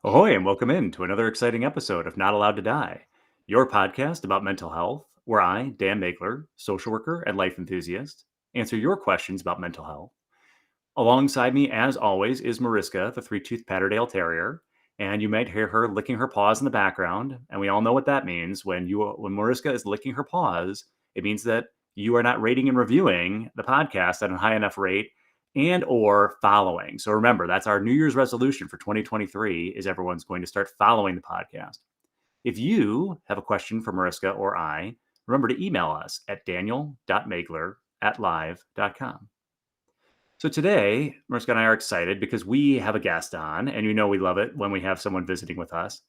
Ahoy, and welcome in to another exciting episode of Not Allowed to Die, your podcast about mental health, where I, Dan Magler, social worker and life enthusiast, answer your questions about mental health. Alongside me, as always, is Mariska, the three-toothed Patterdale Terrier, and you might hear her licking her paws in the background, and we all know what that means. When Mariska is licking her paws, it means that you are not rating and reviewing the podcast at a high enough rate and or following. So remember, that's our New Year's resolution for 2023 is everyone's going to start following the podcast. If you have a question for Mariska or I, remember to email us at daniel.magler@live.com. So today, Mariska and I are excited because we have a guest on, and you know we love it when we have someone visiting with us.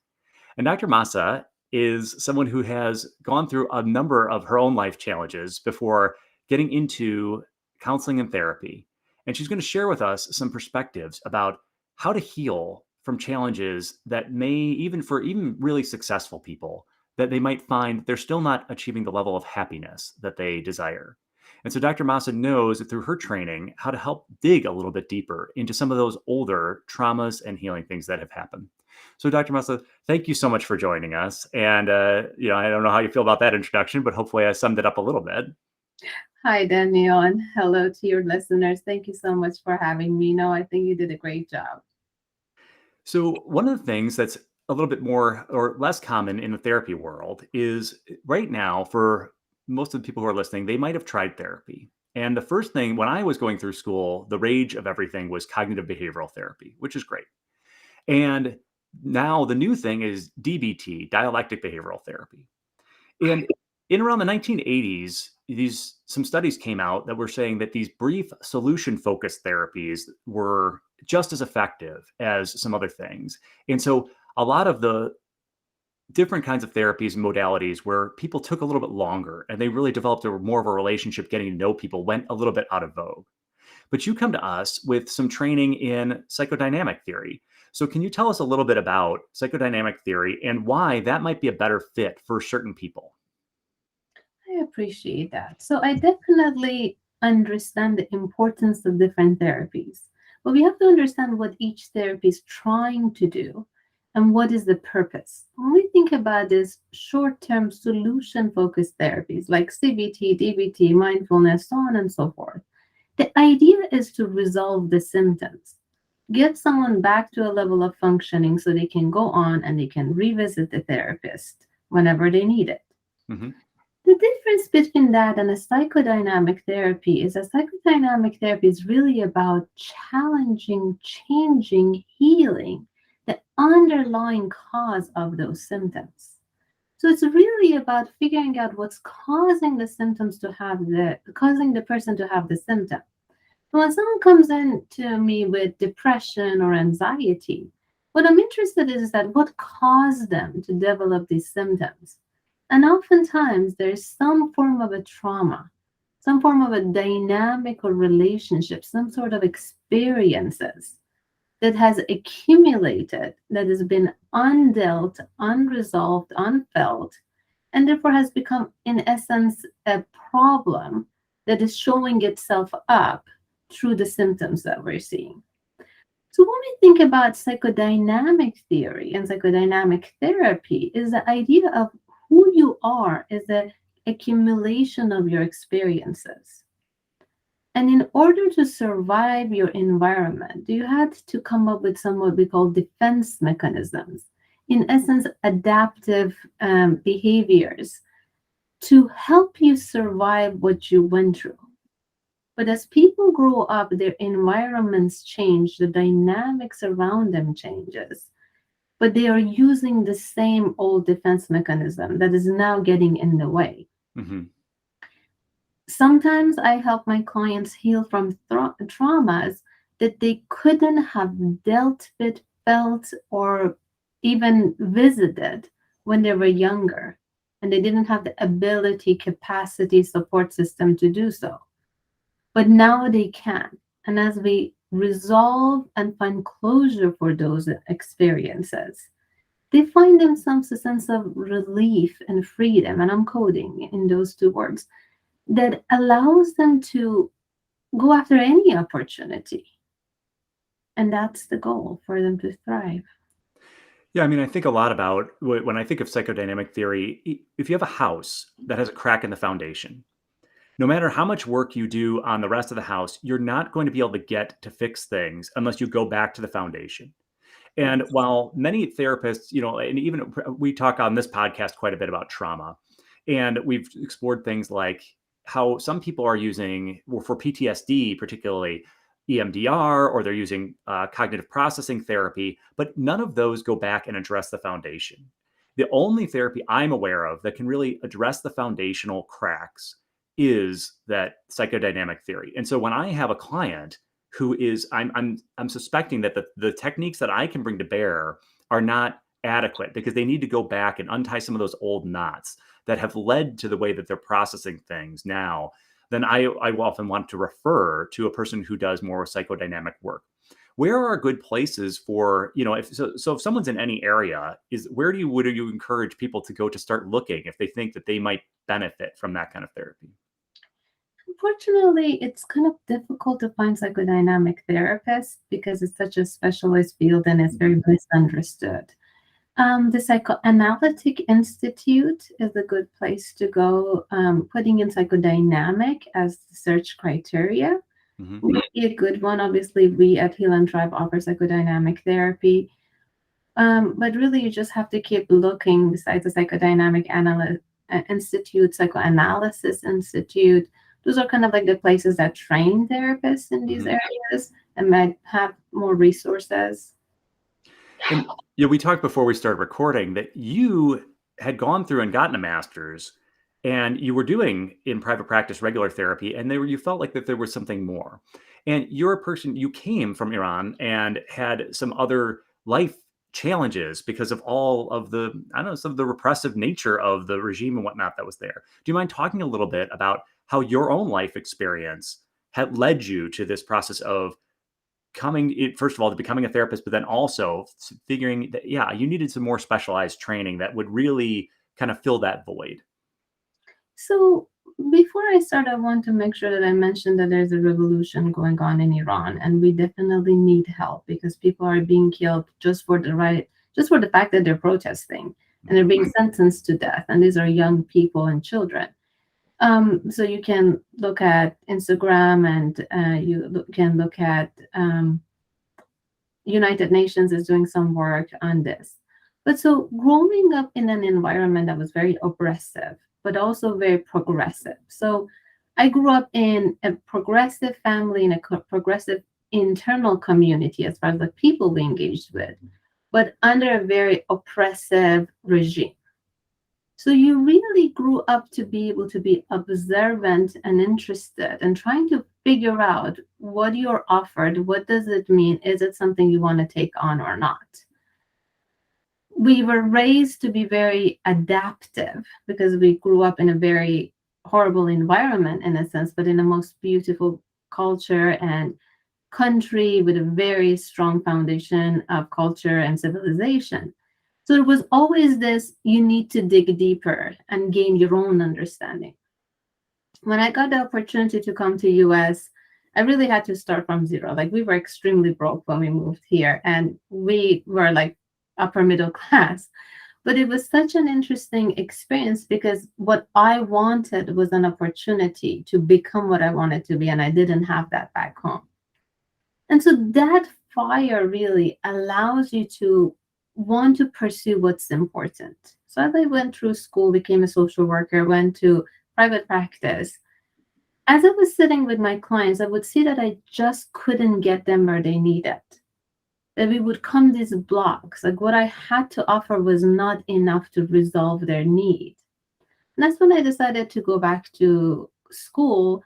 And Dr. Masa is someone who has gone through a number of her own life challenges before getting into counseling and therapy. And she's going to share with us some perspectives about how to heal from challenges that may, even for even really successful people, that they might find they're still not achieving the level of happiness that they desire. And so Dr. Masa knows through her training how to help dig a little bit deeper into some of those older traumas and healing things that have happened. So, Dr. Masa, thank you so much for joining us. And, I don't know how you feel about that introduction, but hopefully I summed it up a little bit. Hi, Daniel, and hello to your listeners. Thank you so much for having me. No, I think you did a great job. So, one of the things that's a little bit more or less common in the therapy world is right now, for most of the people who are listening, they might have tried therapy. And the first thing, when I was going through school, the rage of everything was cognitive behavioral therapy, which is great. And now the new thing is DBT, dialectic behavioral therapy. And in around the 1980s, some studies came out that were saying that these brief solution focused therapies were just as effective as some other things. And so a lot of the different kinds of therapies and modalities where people took a little bit longer and they really developed more of a relationship getting to know people went a little bit out of vogue. But you come to us with some training in psychodynamic theory. So can you tell us a little bit about psychodynamic theory and why that might be a better fit for certain people? I appreciate that. So, I definitely understand the importance of different therapies, but we have to understand what each therapy is trying to do and what is the purpose. When we think about this short term solution focused therapies like CBT, DBT, mindfulness, so on and so forth, the idea is to resolve the symptoms, get someone back to a level of functioning so they can go on and they can revisit the therapist whenever they need it. Mm-hmm. The difference between that and a psychodynamic therapy is a psychodynamic therapy is really about challenging, changing, healing the underlying cause of those symptoms. So it's really about figuring out what's causing the symptoms to have the causing the person to have the symptom. When someone comes in to me with depression or anxiety, what I'm interested in is that what caused them to develop these symptoms. And oftentimes there's some form of a trauma, some form of a dynamic or relationship, some sort of experiences that has accumulated, that has been undealt, unresolved, unfelt, and therefore has become, in essence, a problem that is showing itself up through the symptoms that we're seeing. So when we think about psychodynamic theory and psychodynamic therapy, is the idea of who you are is the accumulation of your experiences. And in order to survive your environment, you had to come up with some what we call defense mechanisms. In essence, adaptive behaviors to help you survive what you went through. But as people grow up, their environments change, the dynamics around them changes. But they are using the same old defense mechanism that is now getting in the way. Mm-hmm. Sometimes I help my clients heal from traumas that they couldn't have dealt with, felt, or even visited when they were younger. And they didn't have the ability, capacity, support system to do so. But now they can. And as we resolve and find closure for those experiences, they find themselves a sense of relief and freedom. And I'm coding in those two words that allows them to go after any opportunity. And that's the goal for them to thrive. Yeah, I mean, I think a lot about when I think of psychodynamic theory, if you have a house that has a crack in the foundation, no matter how much work you do on the rest of the house, you're not going to be able to get to fix things unless you go back to the foundation. And Yes. while many therapists, and even we talk on this podcast quite a bit about trauma, and we've explored things like how some people are using, well, for PTSD, particularly EMDR, or they're using cognitive processing therapy, but none of those go back and address the foundation. The only therapy I'm aware of that can really address the foundational cracks is that psychodynamic theory. And so when I have a client who is I'm suspecting that the techniques that I can bring to bear are not adequate because they need to go back and untie some of those old knots that have led to the way that they're processing things now, then I will often want to refer to a person who does more psychodynamic work. Where are good places for, if someone's in any area, is where would you encourage people to go to start looking if they think that they might benefit from that kind of therapy? Unfortunately, it's kind of difficult to find psychodynamic therapists because it's such a specialized field and it's very Mhm. misunderstood. The Psychoanalytic Institute is a good place to go. Putting in psychodynamic as the search criteria Mhm. would be a good one. Obviously, we at Heal and Drive offer psychodynamic therapy, but really you just have to keep looking. Besides the Institute, Psychoanalysis Institute, those are kind of like the places that train therapists in these Mhm. areas and might have more resources. And we talked before we started recording that you had gone through and gotten a master's, and you were doing in private practice regular therapy, and you felt like that there was something more. And you're a person, you came from Iran and had some other life challenges because of all of the, I don't know, some of the repressive nature of the regime and whatnot that was there. Do you mind talking a little bit about how your own life experience had led you to this process of first of all, to becoming a therapist, but then also figuring that, yeah, you needed some more specialized training that would really kind of fill that void. So before I start, I want to make sure that I mention that there's a revolution going on in Iran, and we definitely need help because people are being killed just for the fact that they're protesting, and they're Mhm. being sentenced to death, and these are young people and children. So you can look at Instagram, and can look at United Nations is doing some work on this. But so growing up in an environment that was very oppressive, but also very progressive. So I grew up in a progressive family, in a progressive internal community as far as the people we engaged with, but under a very oppressive regime. So you really grew up to be able to be observant and interested and trying to figure out what you're offered. What does it mean? Is it something you want to take on or not? We were raised to be very adaptive because we grew up in a very horrible environment in a sense, but in the most beautiful culture and country with a very strong foundation of culture and civilization. So it was always this, you need to dig deeper and gain your own understanding. When I got the opportunity to come to US, I really had to start from zero. Like we were extremely broke when we moved here and we were like upper middle class. But it was such an interesting experience because what I wanted was an opportunity to become what I wanted to be, and I didn't have that back home. And so that fire really allows you to want to pursue what's important. So as I went through school, became a social worker, went to private practice. As I was sitting with my clients, I would see that I just couldn't get them where they needed. That we would come these blocks. Like what I had to offer was not enough to resolve their need. And that's when I decided to go back to school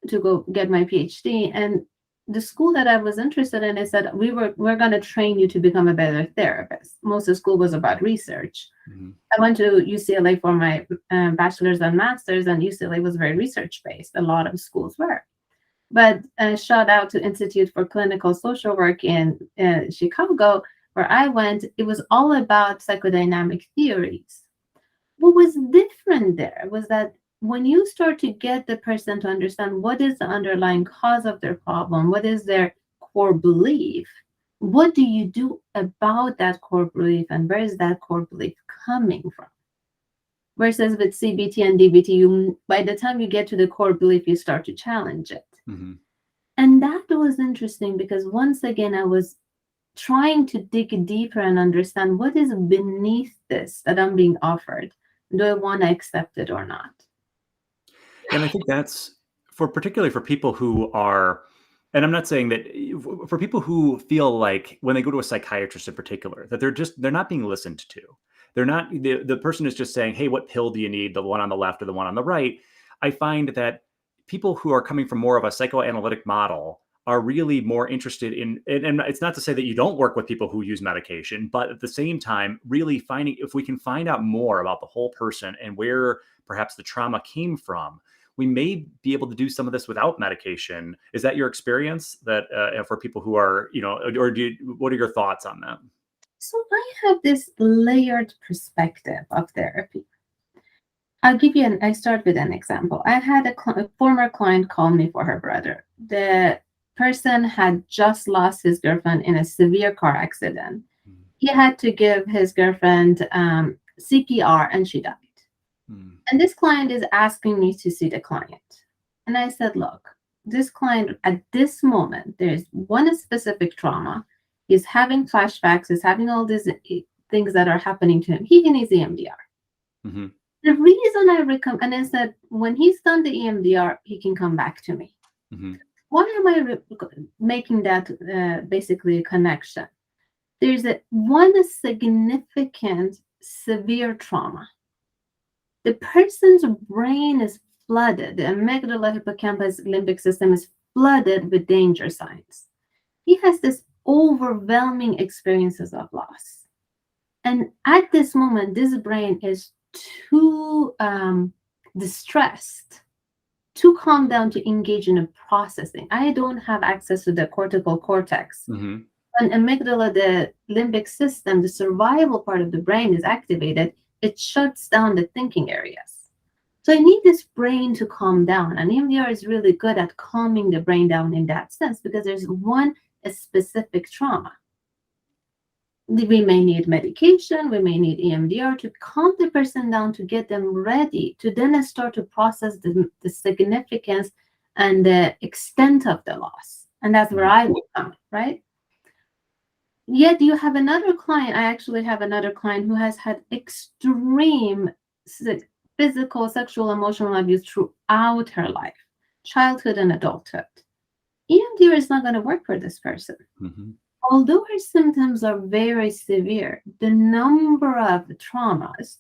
to go get my PhD. And the school that I was interested in, is that we're going to train you to become a better therapist. Most of school was about research. Mhm. I went to UCLA for my bachelor's and master's, and UCLA was very research based. A lot of schools were. But shout out to Institute for Clinical Social Work in Chicago, where I went. It was all about psychodynamic theories. What was different there was that when you start to get the person to understand what is the underlying cause of their problem, what is their core belief, What do you do about that core belief, and where is that core belief coming from? Versus with CBT and DBT, by the time you get to the core belief, you start to challenge it. Hmm. And that was interesting because once again, I was trying to dig deeper and understand what is beneath this that I'm being offered. Do I want to accept it or not? And I think that's for particularly for people who are, and I'm not saying that for people who feel like when they go to a psychiatrist in particular, that they're not being listened to. They're not, the person is just saying, hey, what pill do you need? The one on the left or the one on the right? I find that people who are coming from more of a psychoanalytic model are really more interested in, and it's not to say that you don't work with people who use medication, but at the same time, really finding if we can find out more about the whole person and where perhaps the trauma came from, we may be able to do some of this without medication. Is that your experience that for people who are, or what are your thoughts on that? So I have this layered perspective of therapy. I start with an example. I had a former client call me for her brother. The person had just lost his girlfriend in a severe car accident. He had to give his girlfriend CPR and she died. Mm-hmm. And this client is asking me to see the client. And I said, look, this client at this moment, there's one specific trauma. He's having flashbacks, he's having all these things that are happening to him. He needs EMDR. Mm-hmm. The reason I recommend, and I said, when he's done the EMDR, he can come back to me. Mm-hmm. Why am I making that basically a connection? There's one significant severe trauma. The person's brain is flooded. The amygdala, hippocampus, limbic system is flooded with danger signs. He has this overwhelming experiences of loss. And at this moment, this brain is too distressed to calm down to engage in a processing. I don't have access to the cortical cortex. Mm-hmm. When amygdala, the limbic system, the survival part of the brain is activated, it shuts down the thinking areas. So I need this brain to calm down. And EMDR is really good at calming the brain down in that sense because there's one specific trauma. We may need medication, we may need EMDR to calm the person down to get them ready to then start to process the significance and the extent of the loss. And that's where I will come, right? Yet you have another client. I actually have another client who has had extreme physical, sexual, emotional abuse throughout her life, childhood and adulthood. EMDR is not going to work for this person. Mm-hmm. Although her symptoms are very severe, the number of traumas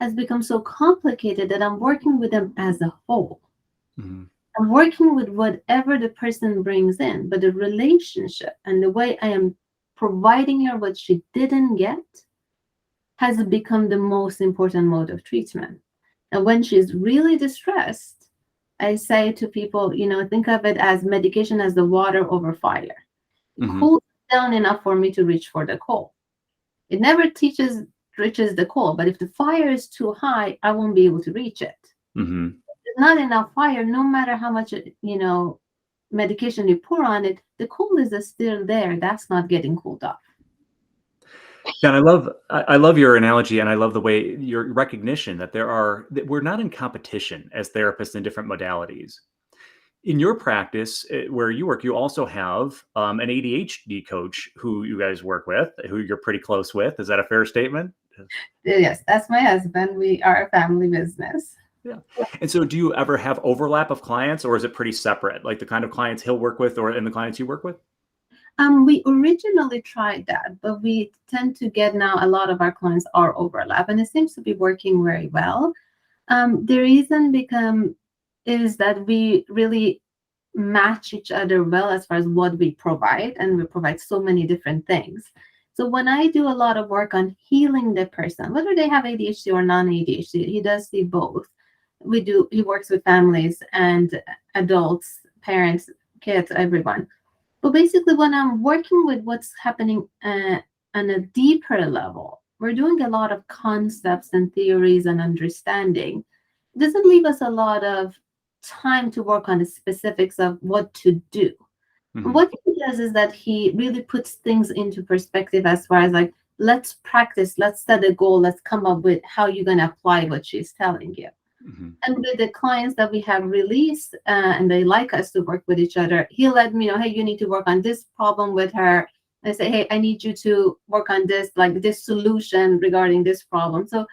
has become so complicated that I'm working with them as a whole. Mm-hmm. I'm working with whatever the person brings in, but the relationship and the way I am providing her what she didn't get has become the most important mode of treatment. And when she's really distressed, I say to people, think of it as medication as the water over fire. It Mm-hmm. cools down enough for me to reach for the coal. It never reaches the coal, but if the fire is too high, I won't be able to reach it. Mm-hmm. If there's not enough fire, no matter how much medication you pour on it, the coal is still there. That's not getting cooled off. Yeah, and I love your analogy, and I love the way your recognition that that we're not in competition as therapists in different modalities. In your practice, where you work, you also have an ADHD coach who you guys work with, who you're pretty close with. Is that a fair statement? Yes, that's my husband. We are a family business. Yeah. And so, do you ever have overlap of clients, or is it pretty separate? Like the kind of clients he'll work with, and the clients you work with? We originally tried that, but we tend to get now a lot of our clients are overlap, and it seems to be working very well. The reason is that we really match each other well as far as what we provide, and we provide so many different things. So when I do a lot of work on healing the person, whether they have ADHD or non-ADHD, he does see both. He works with families and adults, parents, kids, everyone. But basically, when I'm working with what's happening on a deeper level, we're doing a lot of concepts and theories and understanding. It doesn't leave us a lot of time to work on the specifics of what to do. Hmm. What he does is that he really puts things into perspective as far as like, let's practice, let's set a goal, let's come up with how you're going to apply what she's telling you. Hmm. And with the clients that we have released and they like us to work with each other, he'll let me know, hey, you need to work on this problem with her. I say, hey, I need you to work on this, like this solution regarding this problem. So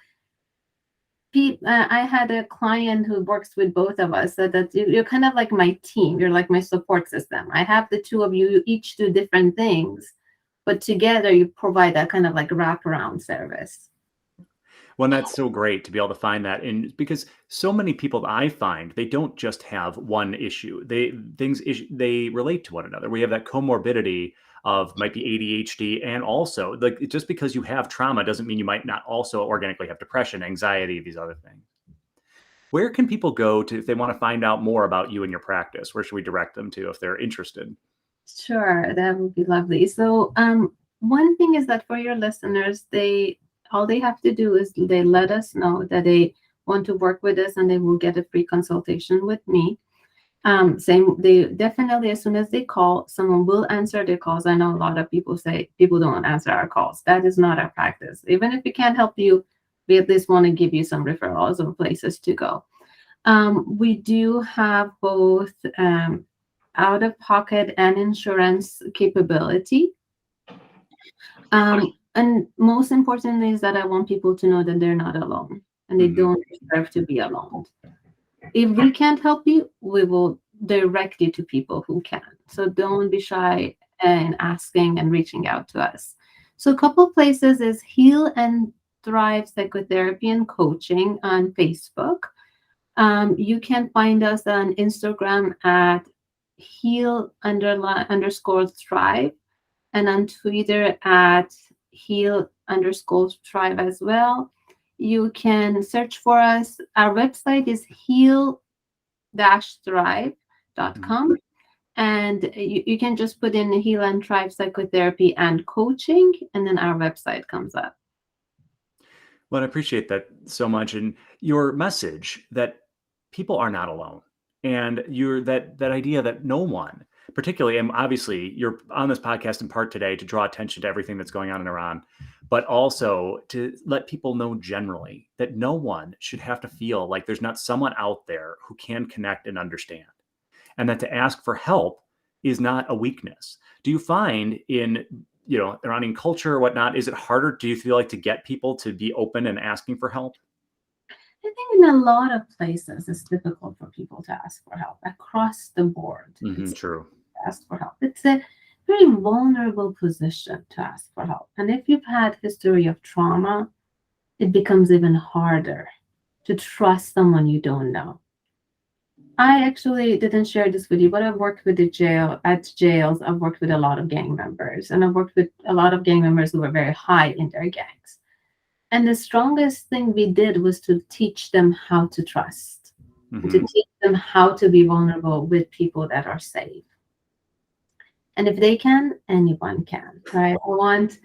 I had a client who works with both of us said that you're kind of like my team. You're like my support system. I have the two of you, you each do different things, but together you provide that kind of like wraparound service. Well, and that's so great to be able to find that, and because so many people that I find they don't just have one issue. They relate to one another. We have that comorbidity of might be ADHD, and also like just because you have trauma doesn't mean you might not also organically have depression, anxiety, these other things. Where can people go to if they want to find out more about you and your practice? Where should we direct them to if they're interested? Sure, that would be lovely. So, one thing is that for your listeners, they all they have to do is they let us know that they want to work with us, and they will get a free consultation with me. Same, they definitely as soon as they call, someone will answer their calls. I know a lot of people say people don't answer our calls. That is not our practice. Even if we can't help you, we at least want to give you some referrals or places to go. We do have both out of pocket and insurance capability. And most importantly is that I want people to know that they're not alone and they Hmm. don't deserve to be alone. If we can't help you, we will direct you to people who can. So don't be shy in asking and reaching out to us. So a couple places is Heal and Thrive Psychotherapy and Coaching on Facebook. You can find us on Instagram at heal underscore thrive and on Twitter at heal_thrive as well. You can search for us. Our website is heal-thrive.com. And you can just put in Heal and Thrive Psychotherapy and Coaching, and then our website comes up. Well, I appreciate that so much, and your message that people are not alone, and you're that idea that no one, particularly, and obviously, you're on this podcast in part today to draw attention to everything that's going on in Iran, but also to let people know generally that no one should have to feel like there's not someone out there who can connect and understand, and that to ask for help is not a weakness. Do you find in Iranian culture or whatnot, is it harder? Do you feel like to get people to be open and asking for help? I think in a lot of places it's difficult for people to ask for help across the board. Hmm. It's True. ask for help. It's a very vulnerable position to ask for help. And if you've had history of trauma, it becomes even harder to trust someone you don't know. I actually didn't share this with you, but I've worked with the jails. I've worked with a lot of gang members, and I've worked with a lot of gang members who were very high in their gangs. And the strongest thing we did was to teach them how to trust and to Hmm. teach them how to be vulnerable with people that are safe. And if they can, anyone can, right? I want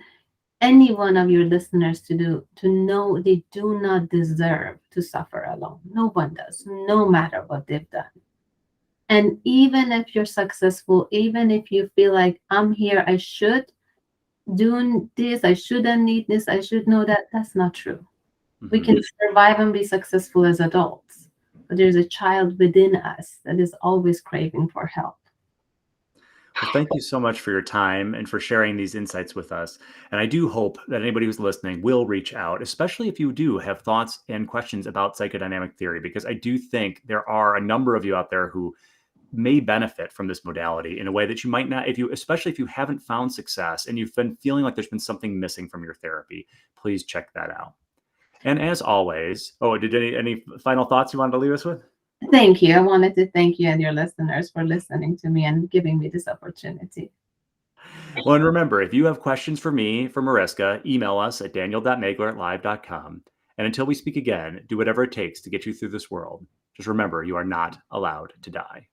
any one of your listeners to know they do not deserve to suffer alone. No one does, no matter what they've done. And even if you're successful, even if you feel like I'm here, I should do this, I shouldn't need this, I should know that, that's not true. We Hmm. can survive and be successful as adults, but there's a child within us that is always craving for help. Well, thank you so much for your time and for sharing these insights with us. And I do hope that anybody who's listening will reach out, especially if you do have thoughts and questions about psychodynamic theory, because I do think there are a number of you out there who may benefit from this modality in a way that you might not, especially if you haven't found success and you've been feeling like there's been something missing from your therapy. Please check that out. And as always, did any final thoughts you wanted to leave us with? Thank you. I wanted to thank you and your listeners for listening to me and giving me this opportunity. Well, and remember, if you have questions for me, for Mariska, email us at daniel.nagler@live.com. And until we speak again, do whatever it takes to get you through this world. Just remember, you are not allowed to die.